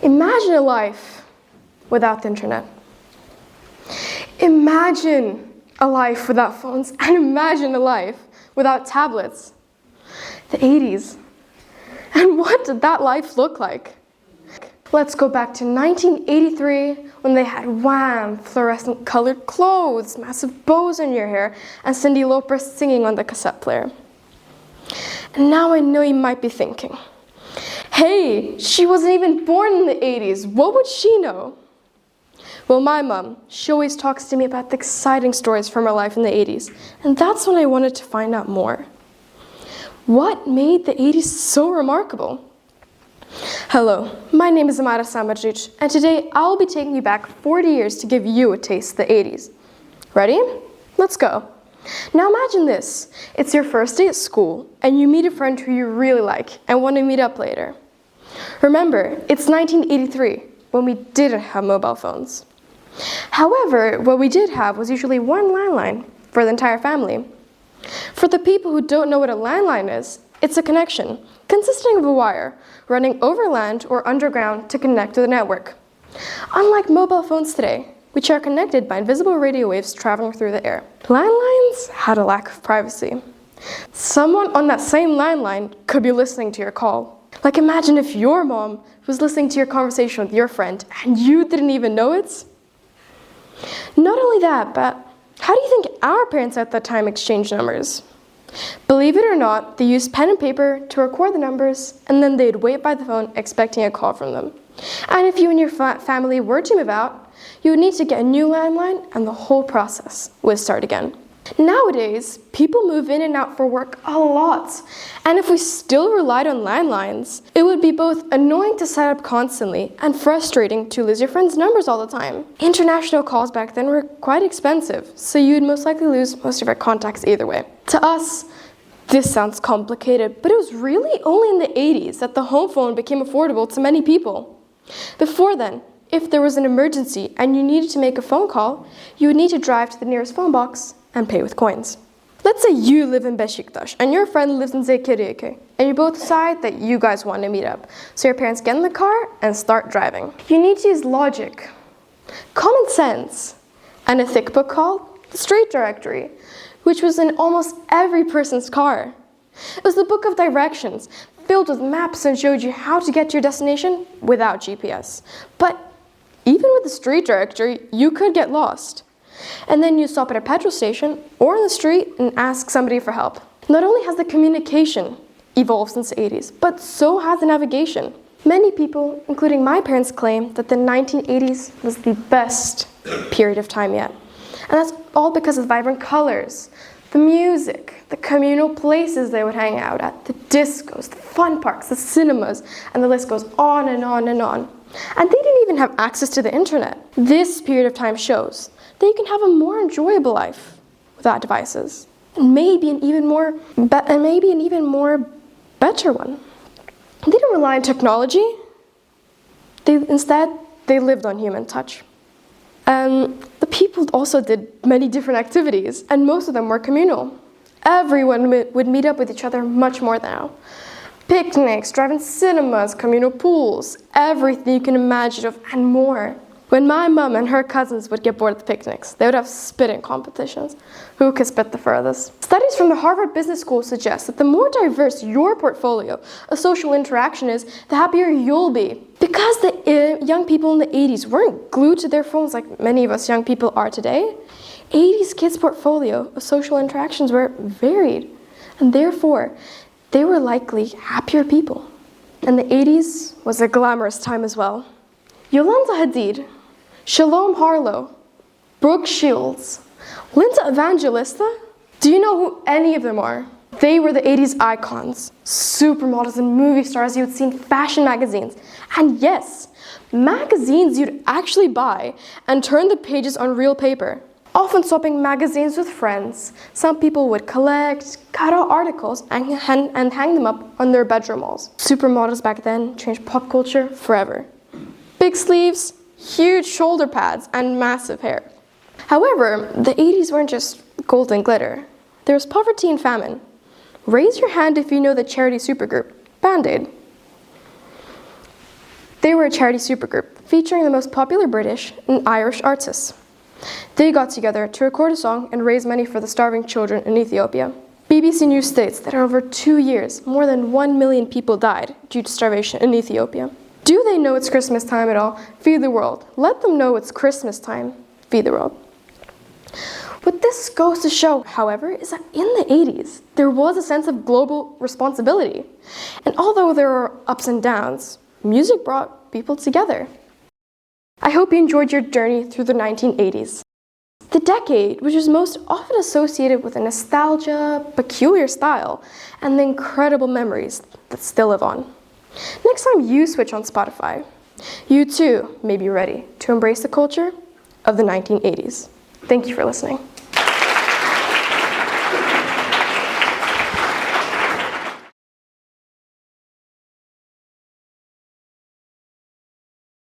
Imagine a life without the internet. Imagine a life without phones, and imagine a life without tablets. The 80s. And what did that life look like? Let's go back to 1983, when they had wham, fluorescent colored clothes, massive bows in your hair, and Cyndi Lauper singing on the cassette player. And now I know you might be thinking, hey, she wasn't even born in the 80s. What would she know? Well, my mom, she always talks to me about the exciting stories from her life in the 80s. And that's when I wanted to find out more. What made the 80s so remarkable? Hello, my name is Samardzic, and today I'll be taking you back 40 years to give you a taste of the 80s. Ready? Let's go. Now imagine this. It's your first day at school, and you meet a friend who you really like and want to meet up later. Remember, it's 1983, when we didn't have mobile phones. However, what we did have was usually one landline for the entire family. For the people who don't know what a landline is, it's a connection consisting of a wire running over land or underground to connect to the network. Unlike mobile phones today, which are connected by invisible radio waves traveling through the air, landlines had a lack of privacy. Someone on that same landline could be listening to your call. Like, imagine if your mom was listening to your conversation with your friend and you didn't even know it. Not only that, but how do you think our parents at that time exchanged numbers? Believe it or not, they used pen and paper to record the numbers, and then they'd wait by the phone expecting a call from them. And if you and your family were to move out, you would need to get a new landline, and the whole process would start again. Nowadays, people move in and out for work a lot, and if we still relied on landlines, it would be both annoying to set up constantly and frustrating to lose your friends' numbers all the time. International calls back then were quite expensive, so you'd most likely lose most of your contacts either way. To us, this sounds complicated, but it was really only in the 80s that the home phone became affordable to many people. Before then, if there was an emergency and you needed to make a phone call, you would need to drive to the nearest phone box and pay with coins. Let's say you live in Beşiktaş and your friend lives in Zekeriyaköy, and you both decide that you guys want to meet up. So your parents get in the car and start driving. You need to use logic, common sense, and a thick book called the Street Directory, which was in almost every person's car. It was the book of directions, filled with maps and showed you how to get to your destination without GPS. But even with the Street Directory, you could get lost. And then you stop at a petrol station or in the street and ask somebody for help. Not only has the communication evolved since the 80s, but so has the navigation. Many people, including my parents, claim that the 1980s was the best period of time yet. And that's all because of the vibrant colors, the music, the communal places they would hang out at, the discos, the fun parks, the cinemas, and the list goes on and on and on. And they didn't even have access to the internet. This period of time shows that you can have a more enjoyable life without devices, and maybe an even more better one. They didn't rely on technology. Instead, they lived on human touch. The people also did many different activities, and most of them were communal. Everyone would meet up with each other much more now. Picnics, drive-in cinemas, communal pools, everything you can imagine of and more. When my mom and her cousins would get bored at the picnics, they would have spitting competitions. Who could spit the furthest? Studies from the Harvard Business School suggest that the more diverse your portfolio of social interaction is, the happier you'll be. Because the young people in the 80s weren't glued to their phones like many of us young people are today, 80s kids' portfolio of social interactions were varied, and therefore, they were likely happier people. And the 80s was a glamorous time as well. Yolanda Hadid, Shalom Harlow, Brooke Shields, Linda Evangelista. Do you know who any of them are? They were the 80s icons, supermodels and movie stars you would see in fashion magazines. And yes, magazines you'd actually buy and turn the pages on real paper. Often swapping magazines with friends, some people would collect, cut out articles and hang them up on their bedroom walls. Supermodels back then changed pop culture forever. Big sleeves, huge shoulder pads, and massive hair. However, the 80s weren't just gold and glitter. There was poverty and famine. Raise your hand if you know the charity supergroup, BandAid. They were a charity supergroup featuring the most popular British and Irish artists. They got together to record a song and raise money for the starving children in Ethiopia. BBC News states that over 2 years, more than 1 million people died due to starvation in Ethiopia. Do they know it's Christmas time at all? Feed the world. Let them know it's Christmas time. Feed the world. What this goes to show, however, is that in the 80s, there was a sense of global responsibility. And although there were ups and downs, music brought people together. I hope you enjoyed your journey through the 1980s. The decade, which is most often associated with a nostalgia, peculiar style, and the incredible memories that still live on. Next time you switch on Spotify, you too may be ready to embrace the culture of the 1980s. Thank you for listening.